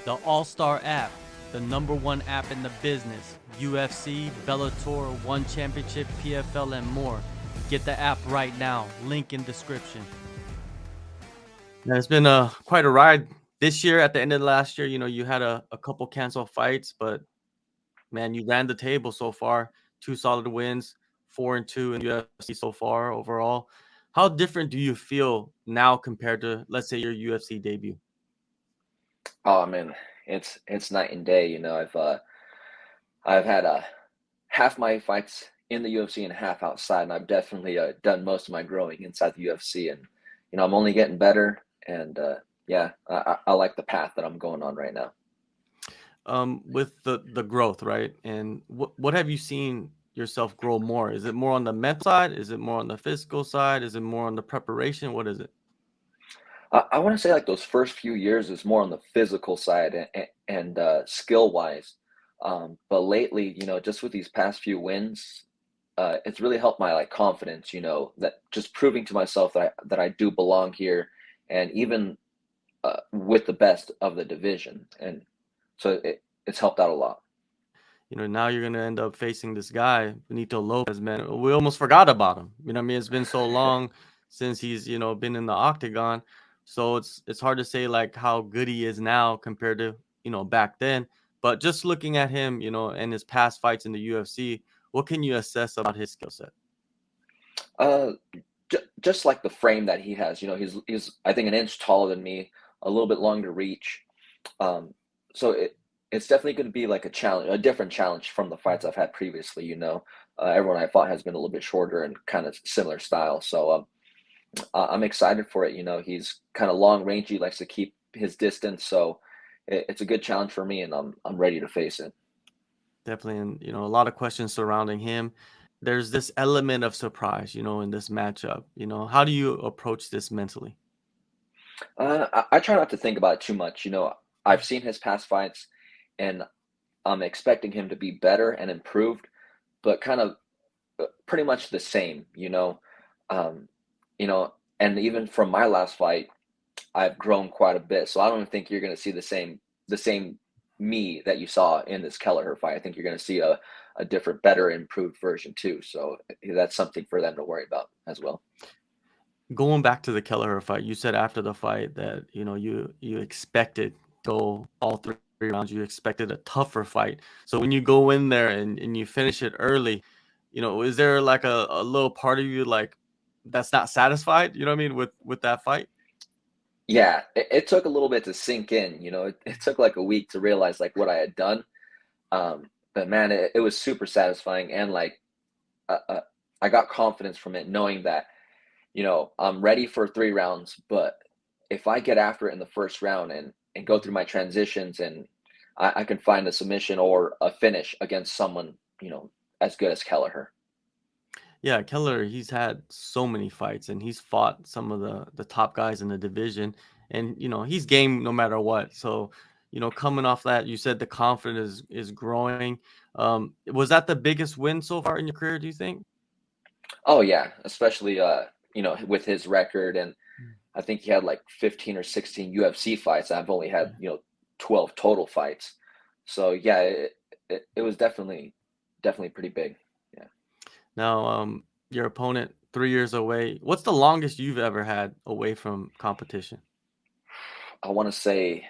The AllStar app, the #1 app in the business. UFC, Bellator, One Championship, PFL, and more. Get the app right now. Link in description. Yeah, it's been quite a ride this year. At the end of last year, you had a couple cancel fights, but man, you ran the table so far. 2 solid wins, 4-2 in UFC so far overall. How different do you feel now compared to, let's say, your UFC debut? Oh man, it's night and day. I've had half my fights in the UFC and half outside, and I've definitely done most of my growing inside the UFC, and I'm only getting better, and yeah, I like the path that I'm going on right now. With the growth, right? And what have you seen yourself grow more? Is it more on the mental side? Is it more on the physical side? Is it more on the preparation? What is it? I want to say like those first few years is more on the physical side and skill wise, but lately, just with these past few wins, it's really helped my like confidence. That just proving to myself that I do belong here, and even with the best of the division, and so it's helped out a lot. Now you're gonna end up facing this guy, Benito Lopez, man. We almost forgot about him. What I mean? It's been so long since he's, been in the octagon. So it's hard to say like how good he is now compared to, back then. But just looking at him, and his past fights in the UFC, what can you assess about his skill set? Uh, just like the frame that he has, he's I think an inch taller than me, a little bit longer reach. Um, so it's definitely going to be like a challenge, a different challenge from the fights I've had previously. Everyone I fought has been a little bit shorter and kind of similar style. So I'm excited for it. He's kind of long range. He likes to keep his distance. So it's a good challenge for me, and I'm ready to face it. Definitely, and a lot of questions surrounding him. There's this element of surprise, in this matchup. How do you approach this mentally? I try not to think about it too much. I've seen his past fights, and I'm expecting him to be better and improved, but kind of pretty much the same. Um, and even from my last fight, I've grown quite a bit. So I don't think you're going to see the same me that you saw in this Kelleher fight. I think you're going to see a different, better, improved version too. So that's something for them to worry about as well. Going back to the Kelleher fight, you said after the fight that you expected to go all 3 rounds. You expected a tougher fight. So when you go in there and you finish it early, is there like a little part of you like that's not satisfied? You know what I mean with that fight? Yeah, it took a little bit to sink in. It took like a week to realize like what I had done. But man, it was super satisfying, and like I got confidence from it, knowing that I'm ready for 3 rounds, but if I get after it in the first round and go through my transitions, and I can find a submission or a finish against someone, as good as Kelleher. Yeah, Keller, he's had so many fights and he's fought some of the top guys in the division and he's game no matter what. So, coming off that, you said the confidence is growing. Was that the biggest win so far in your career, do you think? Oh yeah, especially with his record, and Mm. I think he had like 15 or 16 UFC fights. I've only had Yeah. 12 total fights. So yeah, it was definitely pretty big. Yeah. Now, your opponent 3 years away. What's the longest you've ever had away from competition? I want to say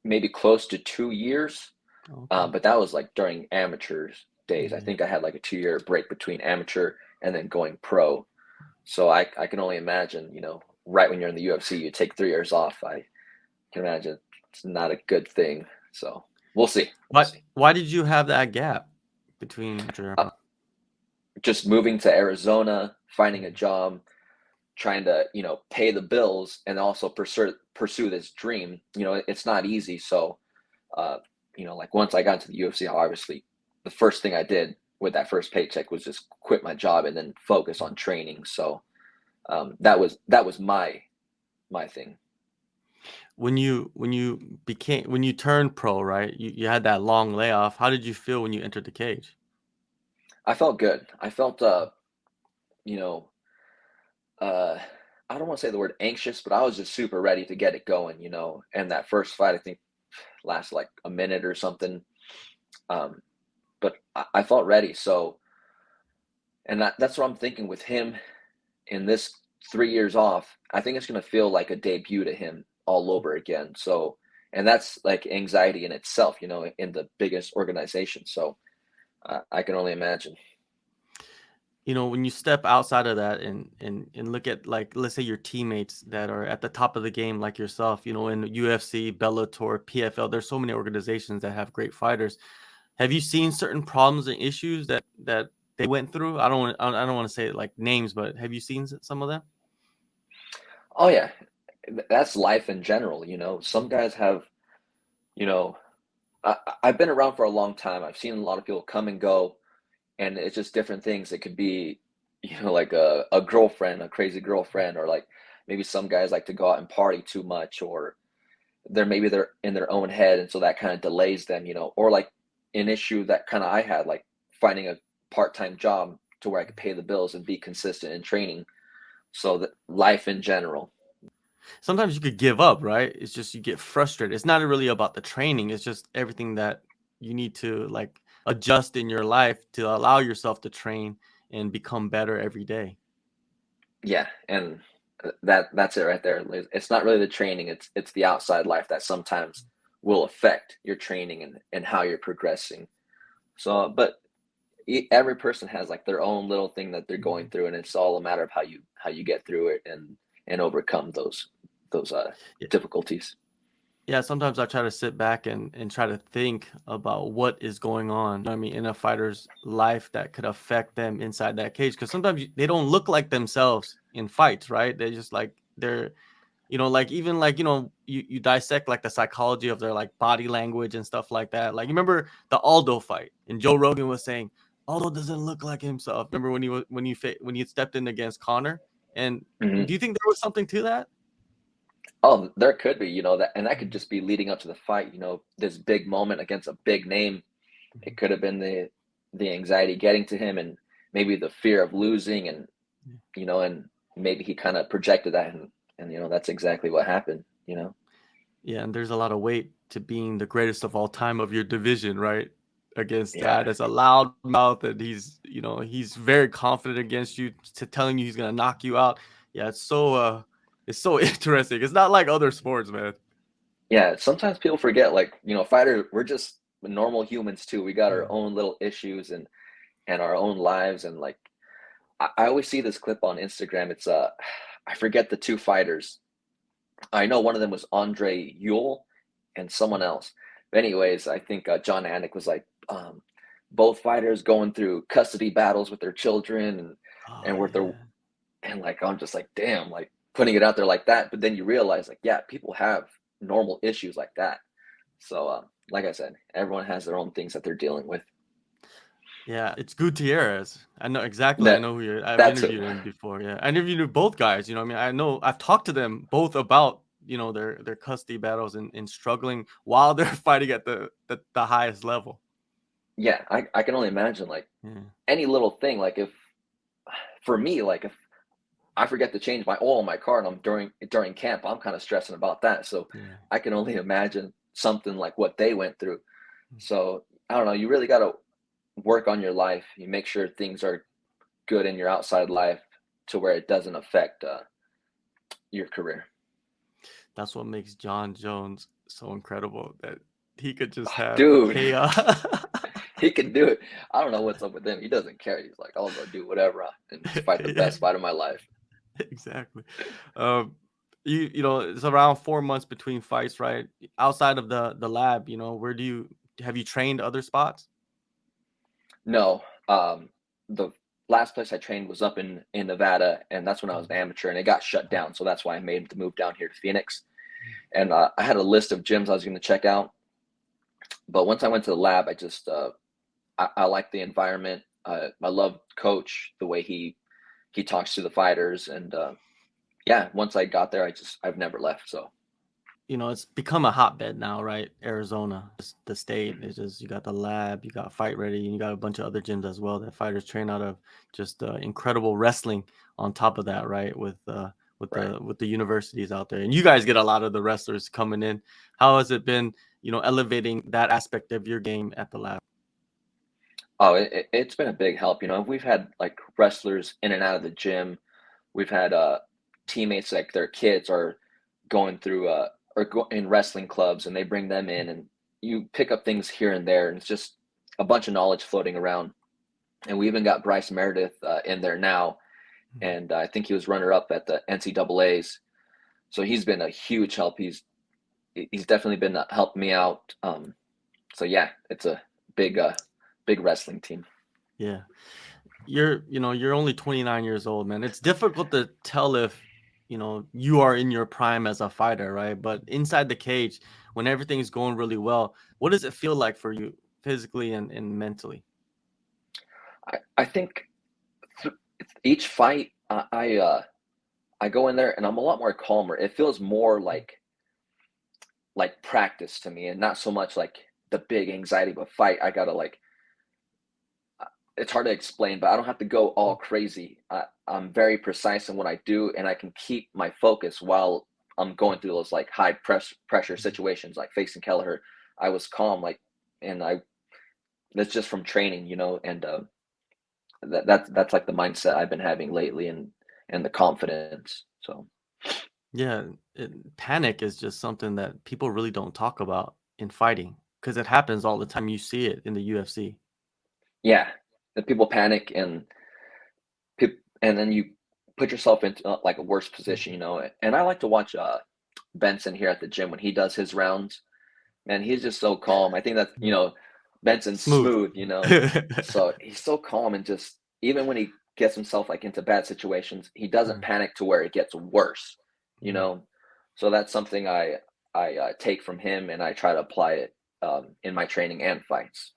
maybe close to 2 years. Okay. But that was like during amateurs days. I Yeah. think I had like a 2 year break between amateur and then going pro. So I can only imagine, right when you're in the UFC, you take 3 years off. I can imagine it's not a good thing. So we'll see. We'll Why see. why did you have that gap between your Uh, just moving to Arizona, finding a job, trying to, pay the bills and also pursue this dream. It's not easy. So uh, like once I got into the UFC, obviously the first thing I did with that first paycheck was just quit my job and then focus on training. So that was my thing. when you turned pro, right? You had that long layoff. How did you feel when you entered the cage? I felt good. I felt you know, I don't want to say the word anxious, but I was just super ready to get it going. And that first fight, I think last like a minute or something. Um, but I felt ready. So, and that's what I'm thinking with him in this 3 years off. I think it's going to feel like a debut to him all over again. So, and that's like anxiety in itself, in the biggest organization. So I can only imagine. When you step outside of that and look at, like, let's say your teammates that are at the top of the game like yourself, in UFC, Bellator, PFL, there's so many organizations that have great fighters. Have you seen certain problems and issues that they went through? I don't want to say like names, but have you seen some of them? Oh yeah, that's life in general. Some guys have, you know, I've been around for a long time. I've seen a lot of people come and go, and it's just different things. It could be, like a girlfriend, a crazy girlfriend, or like maybe some guys like to go out and party too much, or they're in their own head, and so that kind of delays them, or like an issue that kind of I had, like finding a part-time job to where I could pay the bills and be consistent in training. So that life in general. Sometimes you could give up, right? It's just you get frustrated. It's not really about the training. It's just everything that you need to, like, adjust in your life to allow yourself to train and become better every day. Yeah, and that's it right there. It's not really the training, it's the outside life that sometimes will affect your training and how you're progressing. So, but every person has like their own little thing that they're going Mhm. through, and it's all a matter of how you get through it and overcome those Yeah. difficulties. Yeah, sometimes I try to sit back and try to think about what is going on, I mean, in a fighter's life that could affect them inside that cage. Because sometimes they don't look like themselves in fights, right? They're just like like, even like, you dissect like the psychology of their like body language and stuff like that. Like, you remember the Aldo fight, and Joe Rogan was saying Aldo doesn't look like himself. Remember when he stepped in against Connor? And Hmm. do you think there was something to that? Oh, there could be, that could just be leading up to the fight. This big moment against a big name. It Mhm. could have been the anxiety getting to him, and maybe the fear of losing, and maybe he kind of projected that, and that's exactly what happened. Yeah, and there's a lot of weight to being the greatest of all time of your division, right? Against Yeah, that as a loud mouth, and he's very confident against you, to telling you he's gonna knock you out. Yeah, it's so interesting. It's not like other sports, man. yeah. Sometimes people forget, like, fighter, we're just normal humans too. We got our Yeah. own little issues and our own lives, and like I always see this clip on Instagram. It's I forget the two fighters. I know one of them was Andre Yule and someone else. But anyways, I think John Anik was like, both fighters going through custody battles with their children, and Oh with their, yeah. and like I'm just like, damn, like putting it out there like that. But then you realize, like, yeah, people have normal issues like that. So, like I said, everyone has their own things that they're dealing with. Yeah, it's Gutierrez. I know exactly. I That know who you're. I've that's it. interviewed him before. Yeah, I interviewed both guys. I mean, I know I've talked to them both about their custody battles and struggling while they're fighting at the highest level. Yeah, I can only imagine, like, Yeah, any little thing, like if for me, like if I forget to change my oil in my car and I'm during camp, I'm kind of stressing about that. So yeah. I can only imagine something like what they went through. So I don't know. You really got to work on your life. You make sure things are good in your outside life to where it doesn't affect your career. That's what makes John Jones so incredible. That he could just have Dude, chaos. he can do it. I don't know what's up with him. He doesn't care. He's like, I'll go do whatever and fight the Yeah, best fight of my life. exactly. Um, it's around 4 months between fights, right? Outside of the lab, where do you have you trained other spots? No, the last place I trained was up in Nevada, and that's when I was an Mhm. amateur, and it got shut down. So that's why I made the move down here to Phoenix. And I had a list of gyms I was going to check out, but once I went to the lab, I just I like the environment. I love Coach, the way he talks to the fighters, and yeah, once I got there, I've never left. So It's become a hotbed now, right? Arizona, the state. mhm. It's just, you got the lab, you got Fight Ready, and you got a bunch of other gyms as well that fighters train out of. Just incredible wrestling on top of that, right? Right. with the universities out there. And you guys get a lot of the wrestlers coming in. How has it been, elevating that aspect of your game at the lab? Oh, it's been a big help. We've had like wrestlers in and out of the gym. We've had teammates like their kids are going through in wrestling clubs, and they bring them in, and you pick up things here and there, and it's just a bunch of knowledge floating around. And we even got Bryce Meredith in there now, and I think he was runner up at the NCAA's. So he's been a huge help. He's definitely been helping me out. So yeah, it's a big wrestling team. Yeah. You're only 29 years old, man. It's difficult to tell if, you are in your prime as a fighter, right? But inside the cage, when everything's going really well, what does it feel like for you physically and mentally? I think th- each fight I go in there and I'm a lot more calmer. It feels more like practice to me, and not so much like the big anxiety of a fight. I gotta like it's hard to explain, but I don't have to go all crazy. I'm very precise in what I do, and I can keep my focus while I'm going through those like pressure situations, like facing Kelleher. I was calm, and I that's just from training, and that's like the mindset I've been having lately, and the confidence. So Yeah, panic is just something that people really don't talk about in fighting because it happens all the time. You see it in the UFC. yeah, the people panic, and then you put yourself into like a worse position, And I like to watch Benson here at the gym when he does his rounds. Man, he's just so calm. I think that, Mhm. Benson's Smooth. smooth, so he's so calm, and just even when he gets himself like into bad situations, he doesn't Mm, panic to where it gets worse, you mhm. know. So that's something I take from him, and I try to apply it in my training and fights.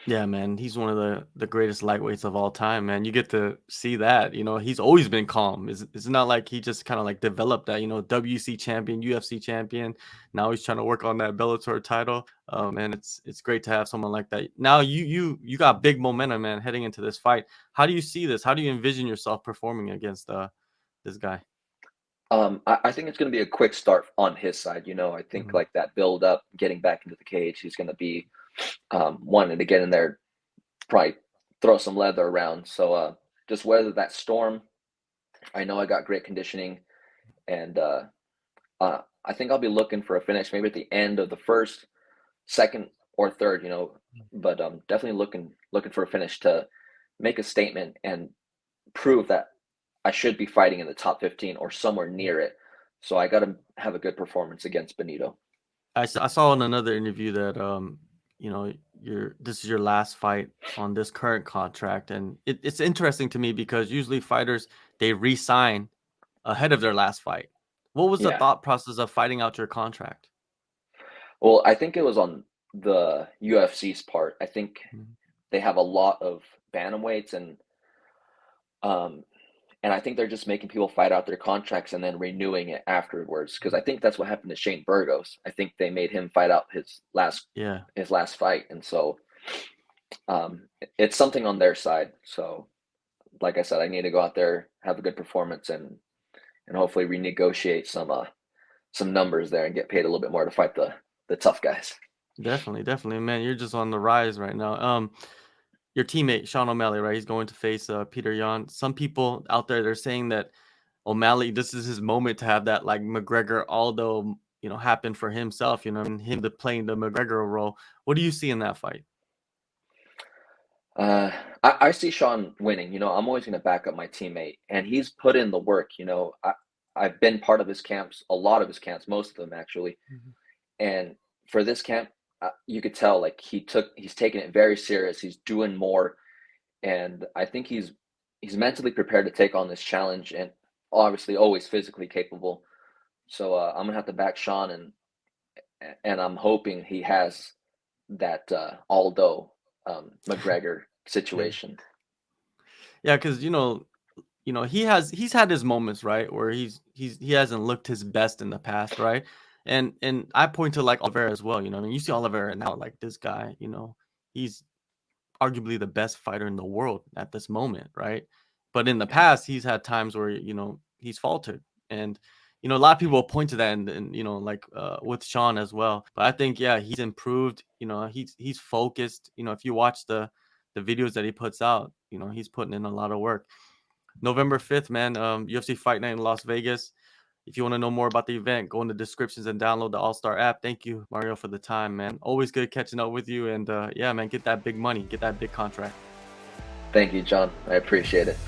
Yeah, man, he's one of the greatest lightweights of all time, man. You get to see that, he's always been calm. It's not like he just kind of like developed that, WC champion, UFC champion. Now he's trying to work on that Bellator title. And it's great to have someone like that. Now you got big momentum, man, heading into this fight. How do you see this? How do you envision yourself performing against this guy? I think it's going to be a quick start on his side. I think Mhm. like that build up, getting back into the cage, he's going to be wanting to get in there, probably throw some leather around. So just weather that storm. I know I got great conditioning, and I think I'll be looking for a finish maybe at the end of the first, second, or third. But definitely looking for a finish to make a statement and prove that I should be fighting in the top 15 or somewhere near it. So I got to have a good performance against Benito. I saw in another interview that this is your last fight on this current contract, and it's interesting to me because usually fighters they re-sign ahead of their last fight. What was the Yeah. thought process of fighting out your contract? Well, I think it was on the UFC's part. I think Mhm. they have a lot of bantamweights, um, and I think they're just making people fight out their contracts and then renewing it afterwards. Because I think that's what happened to Shane Burgos. I think they made him fight out Yeah, his last fight, and so it's something on their side. So, like I said, I need to go out there, have a good performance, and hopefully renegotiate some numbers there and get paid a little bit more to fight the tough guys. definitely, man. You're just on the rise right now. Your teammate Sean O'Malley, right? He's going to face Peter Yan. Some people out there they're saying that O'Malley, this is his moment to have that like McGregor Aldo, happen for himself, and him to playing the McGregor role. What do you see in that fight? Uh, I see Sean winning. I'm always going to back up my teammate, and he's put in the work. I've been part of his camps, a lot of his camps, most of them actually. Mhm. And for this camp, you could tell like he's taking it very serious. He's doing more, and I think he's mentally prepared to take on this challenge, and obviously always physically capable. So I'm gonna have to back Sean, and I'm hoping he has that Aldo McGregor Yeah, situation. yeah, because he's had his moments, right, where he hasn't looked his best in the past, right, and I point to like Oliveira as well. I mean, you see Oliveira now, like this guy, he's arguably the best fighter in the world at this moment, right? But in the Yeah. past, he's had times where he's faltered. And a lot of people will point to that, and like with Sean as well. But I think, yeah, he's improved. He's focused. If you watch the videos that he puts out, he's putting in a lot of work. November 5th, man, UFC Fight Night in Las Vegas. If you want to know more about the event, go in the descriptions and download the AllStar app. Thank you, Mario, for the time, man. Always good catching up with you. And yeah, man, get that big money, get that big contract. Thank you, John. I appreciate it.